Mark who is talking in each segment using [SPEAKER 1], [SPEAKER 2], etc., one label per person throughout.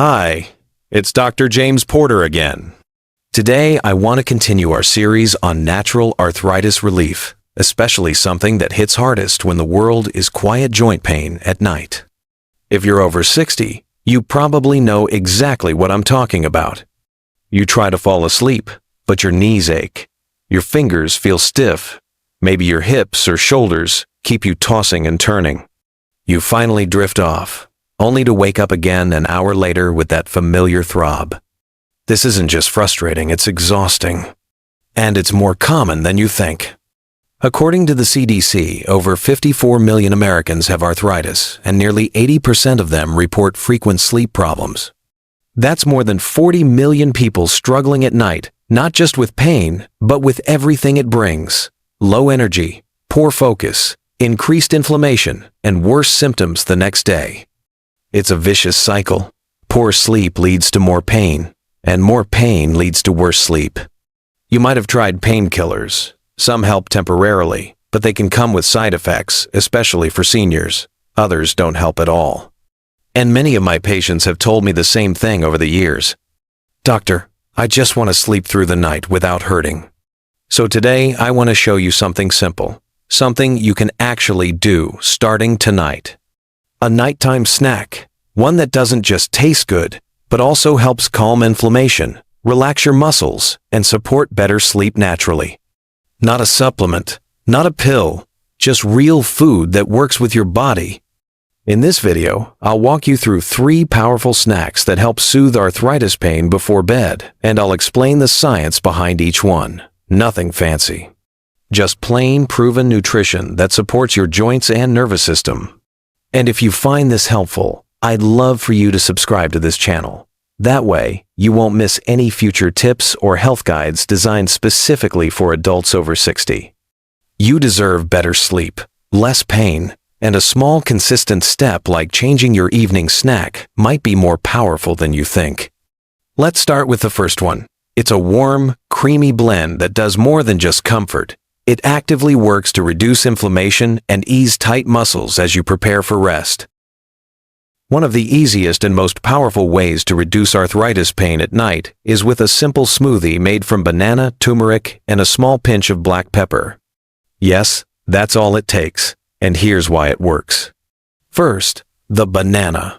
[SPEAKER 1] Hi, it's Dr. James Porter again. Today, I want to continue our series on natural arthritis relief, especially something that hits hardest when the world is quiet joint pain at night. If you're over 60, you probably know exactly what I'm talking about. You try to fall asleep, but your knees ache. Your fingers feel stiff. Maybe your hips or shoulders keep you tossing and turning. You finally drift off, only to wake up again an hour later with that familiar throb. This isn't just frustrating, it's exhausting. And it's more common than you think. According to the CDC, over 54 million Americans have arthritis, and nearly 80% of them report frequent sleep problems. That's more than 40 million people struggling at night, not just with pain, but with everything it brings: low energy, poor focus, increased inflammation, and worse symptoms the next day. It's a vicious cycle. Poor sleep leads to more pain, and more pain leads to worse sleep. You might have tried painkillers. Some help temporarily, but they can come with side effects, especially for seniors. Others don't help at all. And many of my patients have told me the same thing over the years. Doctor, I just want to sleep through the night without hurting. So today, I want to show you something simple, something you can actually do starting tonight. A nighttime snack, one that doesn't just taste good, but also helps calm inflammation, relax your muscles, and support better sleep naturally. Not a supplement, not a pill, just real food that works with your body. In this video, I'll walk you through 3 powerful snacks that help soothe arthritis pain before bed, and I'll explain the science behind each one. Nothing fancy. Just plain, proven nutrition that supports your joints and nervous system. And if you find this helpful, I'd love for you to subscribe to this channel. That way, you won't miss any future tips or health guides designed specifically for adults over 60. You deserve better sleep, less pain, and a small consistent step like changing your evening snack might be more powerful than you think. Let's start with the first one. It's a warm, creamy blend that does more than just comfort. It actively works to reduce inflammation and ease tight muscles as you prepare for rest. One of the easiest and most powerful ways to reduce arthritis pain at night is with a simple smoothie made from banana, turmeric, and a small pinch of black pepper. Yes, that's all it takes, and here's why it works. First, the banana.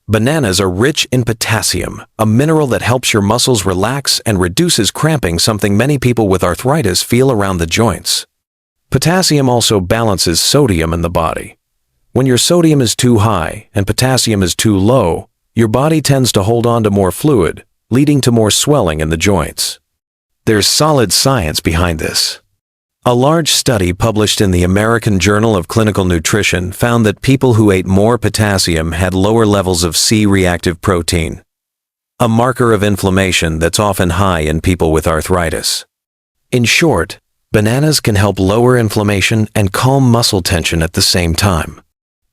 [SPEAKER 1] Bananas are rich in potassium, a mineral that helps your muscles relax and reduces cramping, something many people with arthritis feel around the joints. Potassium also balances sodium in the body. When your sodium is too high and potassium is too low, your body tends to hold on to more fluid, leading to more swelling in the joints. There's solid science behind this. A large study published in the American Journal of Clinical Nutrition found that people who ate more potassium had lower levels of C-reactive protein, a marker of inflammation that's often high in people with arthritis. In short, bananas can help lower inflammation and calm muscle tension at the same time.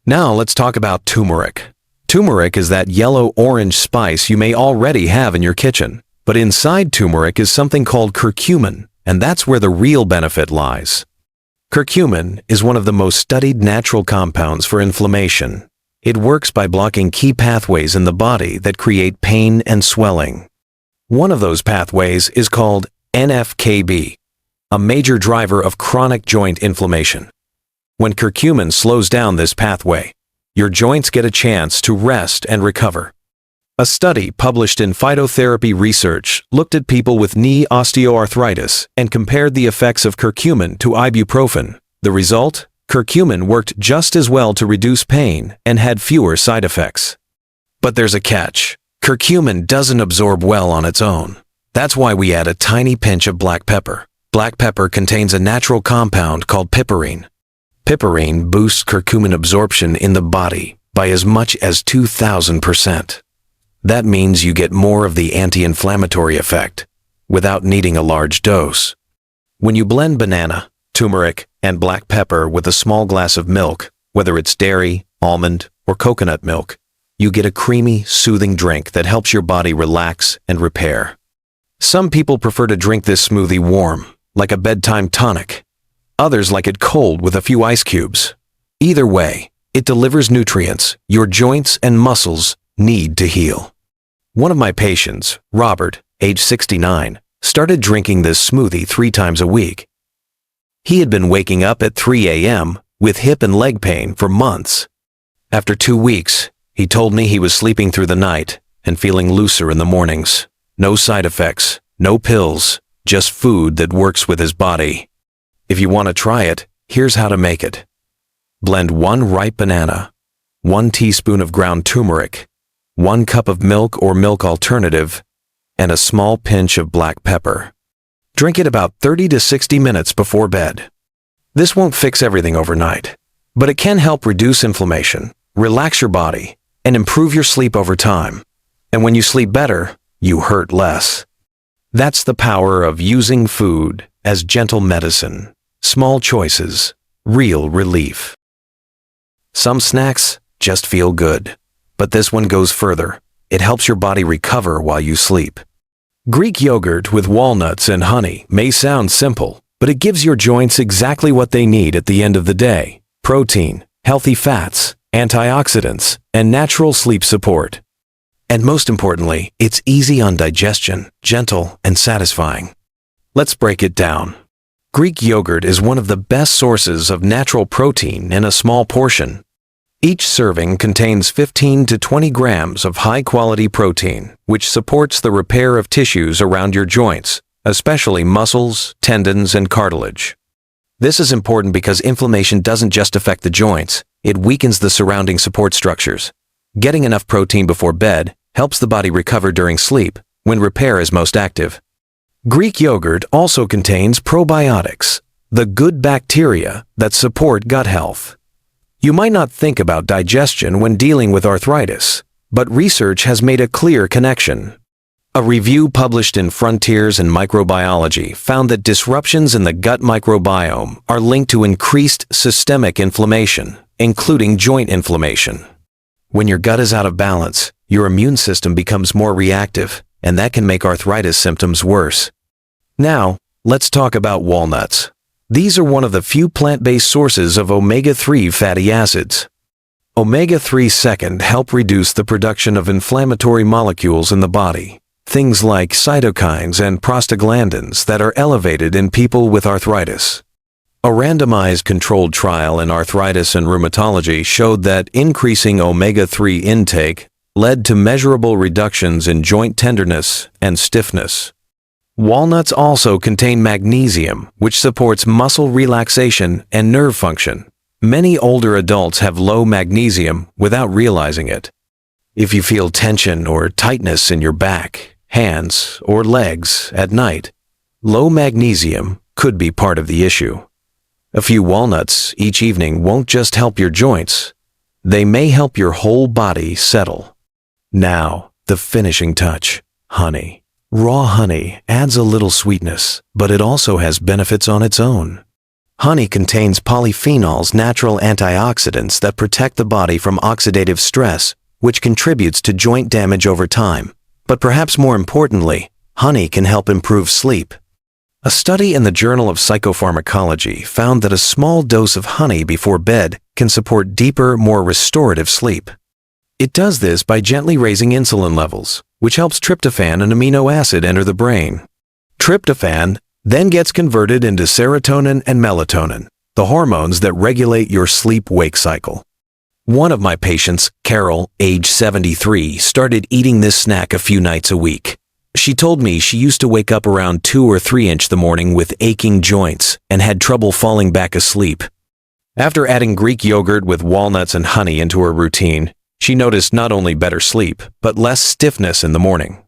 [SPEAKER 1] Now let's talk about turmeric. Turmeric is that yellow-orange spice you may already have in your kitchen, but inside turmeric is something called curcumin, and that's where the real benefit lies. Curcumin is one of the most studied natural compounds for inflammation. It works by blocking key pathways in the body that create pain and swelling. One of those pathways is called NF-κB, a major driver of chronic joint inflammation. When curcumin slows down this pathway, your joints get a chance to rest and recover. A study published in Phytotherapy Research looked at people with knee osteoarthritis and compared the effects of curcumin to ibuprofen. The result? Curcumin worked just as well to reduce pain and had fewer side effects. But there's a catch. Curcumin doesn't absorb well on its own. That's why we add a tiny pinch of black pepper. Black pepper contains a natural compound called piperine. Piperine boosts curcumin absorption in the body by as much as 2,000%. That means you get more of the anti-inflammatory effect without needing a large dose. When you blend banana, turmeric, and black pepper with a small glass of milk, whether it's dairy, almond, or coconut milk, you get a creamy, soothing drink that helps your body relax and repair. Some people prefer to drink this smoothie warm, like a bedtime tonic. Others like it cold with a few ice cubes. Either way, it delivers nutrients your joints and muscles need to heal. One of my patients, Robert, age 69, started drinking this smoothie 3 times a week. He had been waking up at 3 a.m. with hip and leg pain for months. After 2 weeks, he told me he was sleeping through the night and feeling looser in the mornings. No side effects, no pills, just food that works with his body. If you want to try it, here's how to make it. Blend 1 ripe banana, 1 teaspoon of ground turmeric, 1 cup of milk or milk alternative, and a small pinch of black pepper. Drink it about 30 to 60 minutes before bed. This won't fix everything overnight, but it can help reduce inflammation, relax your body, and improve your sleep over time. And when you sleep better, you hurt less. That's the power of using food as gentle medicine. Small choices, real relief. Some snacks just feel good, but this one goes further. It helps your body recover while you sleep. Greek yogurt with walnuts and honey may sound simple, but it gives your joints exactly what they need at the end of the day: protein, healthy fats, antioxidants, and natural sleep support. And most importantly, it's easy on digestion, gentle, and satisfying. Let's break it down. Greek yogurt is one of the best sources of natural protein in a small portion. Each serving contains 15 to 20 grams of high-quality protein, which supports the repair of tissues around your joints, especially muscles, tendons, and cartilage. This is important because inflammation doesn't just affect the joints, it weakens the surrounding support structures. Getting enough protein before bed helps the body recover during sleep, when repair is most active. Greek yogurt also contains probiotics, the good bacteria that support gut health. You might not think about digestion when dealing with arthritis, but research has made a clear connection. A review published in Frontiers in Microbiology found that disruptions in the gut microbiome are linked to increased systemic inflammation, including joint inflammation. When your gut is out of balance, your immune system becomes more reactive, and that can make arthritis symptoms worse. Now, let's talk about walnuts. These are one of the few plant-based sources of omega-3 fatty acids. Omega-3 help reduce the production of inflammatory molecules in the body, things like cytokines and prostaglandins that are elevated in people with arthritis. A randomized controlled trial in arthritis and rheumatology showed that increasing omega-3 intake led to measurable reductions in joint tenderness and stiffness. Walnuts also contain magnesium, which supports muscle relaxation and nerve function. Many older adults have low magnesium without realizing it. If you feel tension or tightness in your back, hands, or legs at night, low magnesium could be part of the issue. A few walnuts each evening won't just help your joints, they may help your whole body settle. Now, the finishing touch, honey. Raw honey adds a little sweetness, but it also has benefits on its own. Honey contains polyphenols, natural antioxidants that protect the body from oxidative stress, which contributes to joint damage over time. But perhaps more importantly, honey can help improve sleep. A study in the Journal of Psychopharmacology found that a small dose of honey before bed can support deeper, more restorative sleep. It does this by gently raising insulin levels, which helps tryptophan, an amino acid, enter the brain. Tryptophan then gets converted into serotonin and melatonin, the hormones that regulate your sleep-wake cycle. One of my patients, Carol, age 73, started eating this snack a few nights a week. She told me she used to wake up around 2 or 3 in the morning with aching joints and had trouble falling back asleep. After adding Greek yogurt with walnuts and honey into her routine, she noticed not only better sleep, but less stiffness in the morning.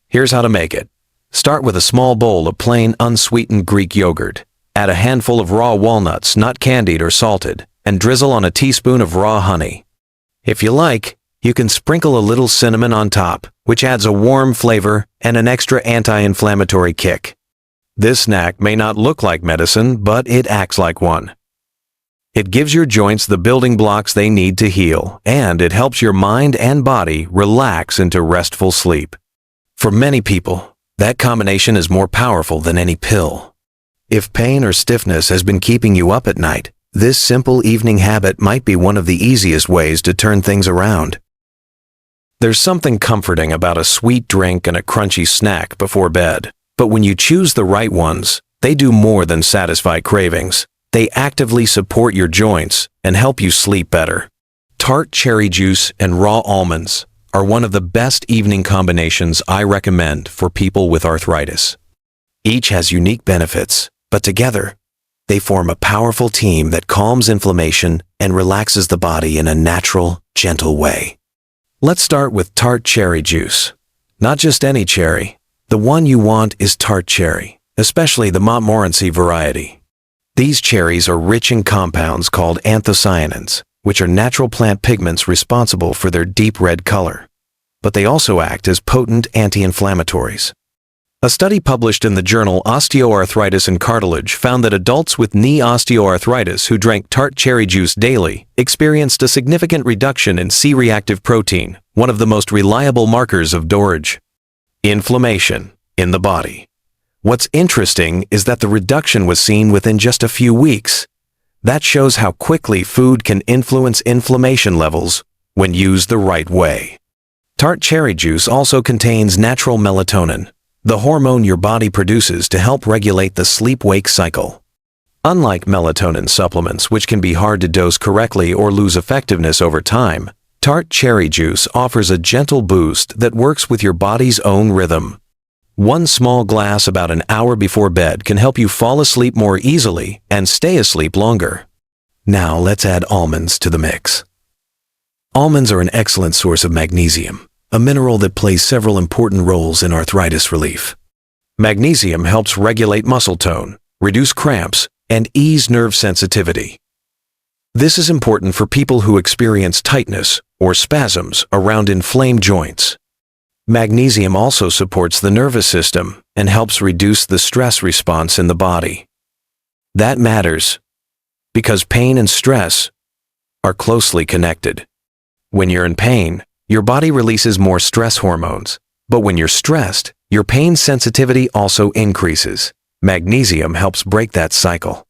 [SPEAKER 1] Here's how to make it. Start with a small bowl of plain, unsweetened Greek yogurt. Add a handful of raw walnuts, not candied or salted, and drizzle on a teaspoon of raw honey. If you like, you can sprinkle a little cinnamon on top, which adds a warm flavor and an extra anti-inflammatory kick. This snack may not look like medicine, but it acts like one. It gives your joints the building blocks they need to heal, and it helps your mind and body relax into restful sleep. For many people, that combination is more powerful than any pill. If pain or stiffness has been keeping you up at night, this simple evening habit might be one of the easiest ways to turn things around. There's something comforting about a sweet drink and a crunchy snack before bed. But when you choose the right ones, they do more than satisfy cravings. They actively support your joints and help you sleep better. Tart cherry juice and raw almonds are one of the best evening combinations I recommend for people with arthritis. Each has unique benefits, but together, they form a powerful team that calms inflammation and relaxes the body in a natural, gentle way. Let's start with tart cherry juice. Not just any cherry. The one you want is tart cherry, especially the Montmorency variety. These cherries are rich in compounds called anthocyanins, which are natural plant pigments responsible for their deep red color. But they also act as potent anti-inflammatories. A study published in the journal Osteoarthritis and Cartilage found that adults with knee osteoarthritis who drank tart cherry juice daily experienced a significant reduction in C-reactive protein, one of the most reliable markers of DORAGE. Inflammation in the body. What's interesting is that the reduction was seen within just a few weeks. That shows how quickly food can influence inflammation levels when used the right way. Tart cherry juice also contains natural melatonin, the hormone your body produces to help regulate the sleep-wake cycle. Unlike melatonin supplements, which can be hard to dose correctly or lose effectiveness over time, tart cherry juice offers a gentle boost that works with your body's own rhythm. One small glass about an hour before bed can help you fall asleep more easily and stay asleep longer. Now let's add almonds to the mix. Almonds are an excellent source of magnesium, a mineral that plays several important roles in arthritis relief. Magnesium helps regulate muscle tone, reduce cramps, and ease nerve sensitivity. This is important for people who experience tightness or spasms around inflamed joints. Magnesium also supports the nervous system and helps reduce the stress response in the body. That matters because pain and stress are closely connected. When you're in pain, your body releases more stress hormones, but when you're stressed, your pain sensitivity also increases. Magnesium helps break that cycle.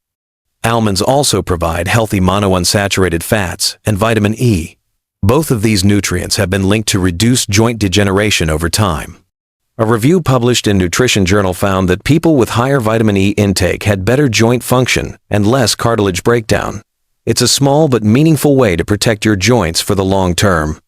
[SPEAKER 1] Almonds also provide healthy monounsaturated fats and vitamin E. Both of these nutrients have been linked to reduced joint degeneration over time. A review published in Nutrition Journal found that people with higher vitamin E intake had better joint function and less cartilage breakdown. It's a small but meaningful way to protect your joints for the long term.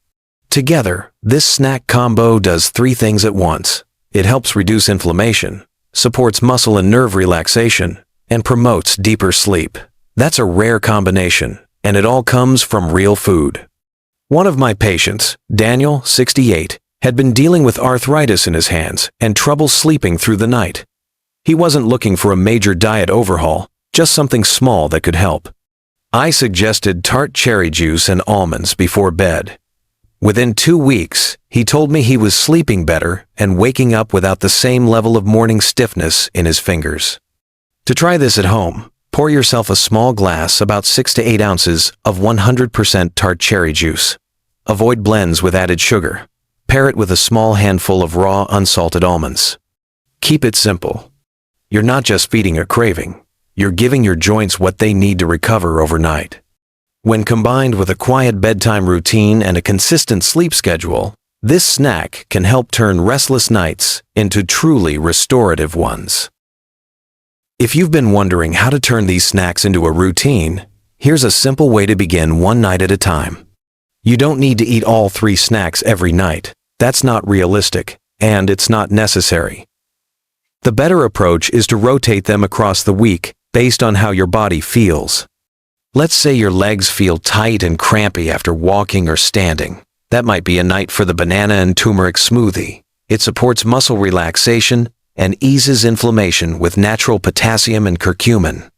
[SPEAKER 1] Together, this snack combo does three things at once. It helps reduce inflammation, supports muscle and nerve relaxation, and promotes deeper sleep. That's a rare combination, and it all comes from real food. One of my patients, Daniel, 68, had been dealing with arthritis in his hands and trouble sleeping through the night. He wasn't looking for a major diet overhaul, just something small that could help. I suggested tart cherry juice and almonds before bed. Within 2 weeks, he told me he was sleeping better and waking up without the same level of morning stiffness in his fingers. To try this at home, pour yourself a small glass about 6 to 8 ounces of 100% tart cherry juice. Avoid blends with added sugar. Pair it with a small handful of raw, unsalted almonds. Keep it simple. You're not just feeding a craving. You're giving your joints what they need to recover overnight. When combined with a quiet bedtime routine and a consistent sleep schedule, this snack can help turn restless nights into truly restorative ones. If you've been wondering how to turn these snacks into a routine, here's a simple way to begin one night at a time. You don't need to eat all 3 snacks every night. That's not realistic, and it's not necessary. The better approach is to rotate them across the week based on how your body feels. Let's say your legs feel tight and crampy after walking or standing. That might be a night for the banana and turmeric smoothie. It supports muscle relaxation and eases inflammation with natural potassium and curcumin.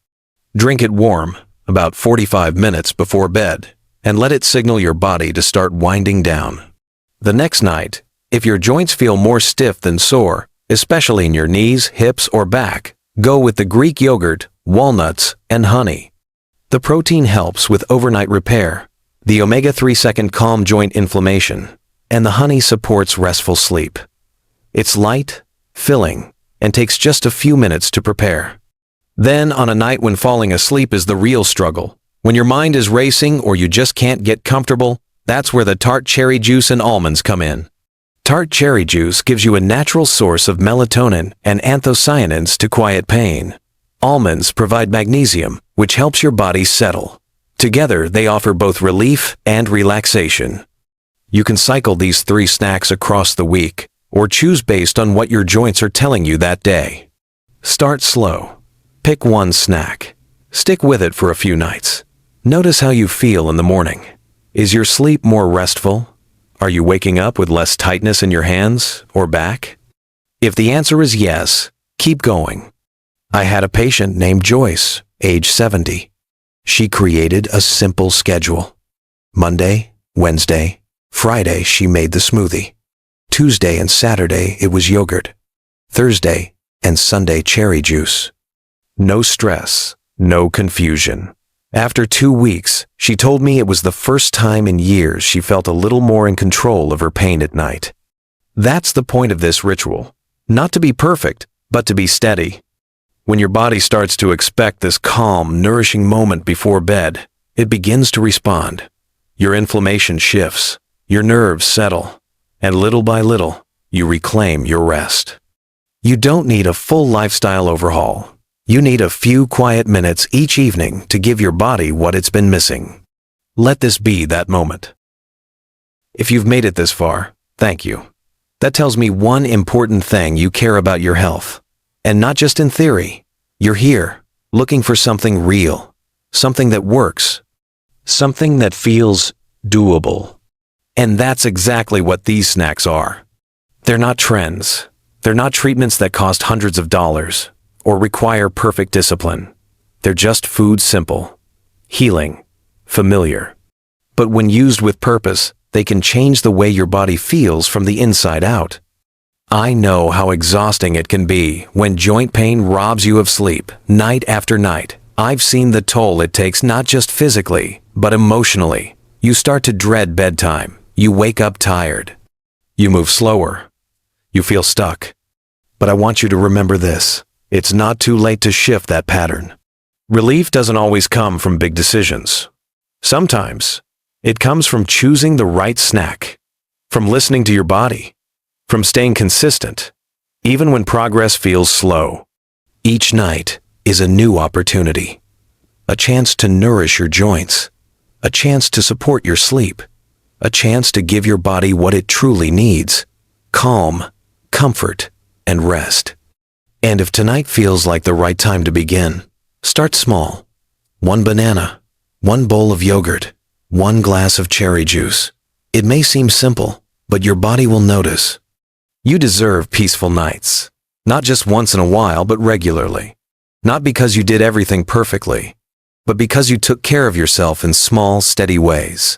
[SPEAKER 1] Drink it warm, about 45 minutes before bed, and let it signal your body to start winding down. The next night, if your joints feel more stiff than sore, especially in your knees, hips, or back, go with the Greek yogurt, walnuts, and honey. The protein helps with overnight repair, the omega-3 can calm joint inflammation, and the honey supports restful sleep. It's light, filling, and takes just a few minutes to prepare. Then, on a night when falling asleep is the real struggle, when your mind is racing or you just can't get comfortable, That's where the tart cherry juice and almonds come in. Tart cherry juice gives you a natural source of melatonin and anthocyanins to quiet pain. Almonds provide magnesium, which helps your body settle. Together, they offer both relief and relaxation. You can cycle these 3 snacks across the week, or choose based on what your joints are telling you that day. Start slow. Pick one snack. Stick with it for a few nights. Notice how you feel in the morning. Is your sleep more restful? Are you waking up with less tightness in your hands or back? If the answer is yes, keep going. I had a patient named Joyce, age 70. She created a simple schedule. Monday, Wednesday, Friday she made the smoothie. Tuesday and Saturday it was yogurt. Thursday and Sunday cherry juice. No stress, no confusion. After 2 weeks, she told me it was the first time in years she felt a little more in control of her pain at night. That's the point of this ritual. Not to be perfect, but to be steady. When your body starts to expect this calm, nourishing moment before bed, it begins to respond. Your inflammation shifts, your nerves settle, and little by little, you reclaim your rest. You don't need a full lifestyle overhaul. You need a few quiet minutes each evening to give your body what it's been missing. Let this be that moment. If you've made it this far, thank you. That tells me one important thing: you care about your health. And not just in theory. You're here, looking for something real, something that works, something that feels doable. And that's exactly what these snacks are. They're not trends. They're not treatments that cost hundreds of dollars or require perfect discipline. They're just food, simple, healing, familiar. But when used with purpose, they can change the way your body feels from the inside out. I know how exhausting it can be when joint pain robs you of sleep night after night. I've seen the toll it takes, not just physically, but emotionally. You start to dread bedtime. You wake up tired. You move slower. You feel stuck. But I want you to remember this: it's not too late to shift that pattern. Relief doesn't always come from big decisions. Sometimes it comes from choosing the right snack, from listening to your body, from staying consistent, even when progress feels slow. Each night is a new opportunity, a chance to nourish your joints, a chance to support your sleep, a chance to give your body what it truly needs: calm, comfort, and rest. And if tonight feels like the right time to begin, start small. 1 banana, 1 bowl of yogurt, 1 glass of cherry juice. It may seem simple, but your body will notice. You deserve peaceful nights, not just once in a while, but regularly. Not because you did everything perfectly, but because you took care of yourself in small, steady ways.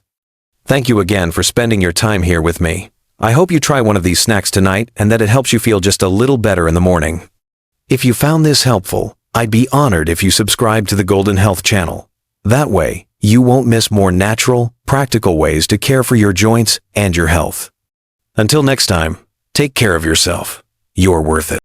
[SPEAKER 1] Thank you again for spending your time here with me. I hope you try one of these snacks tonight and that it helps you feel just a little better in the morning. If you found this helpful, I'd be honored if you subscribe to the Golden Health channel. That way, you won't miss more natural, practical ways to care for your joints and your health. Until next time, take care of yourself. You're worth it.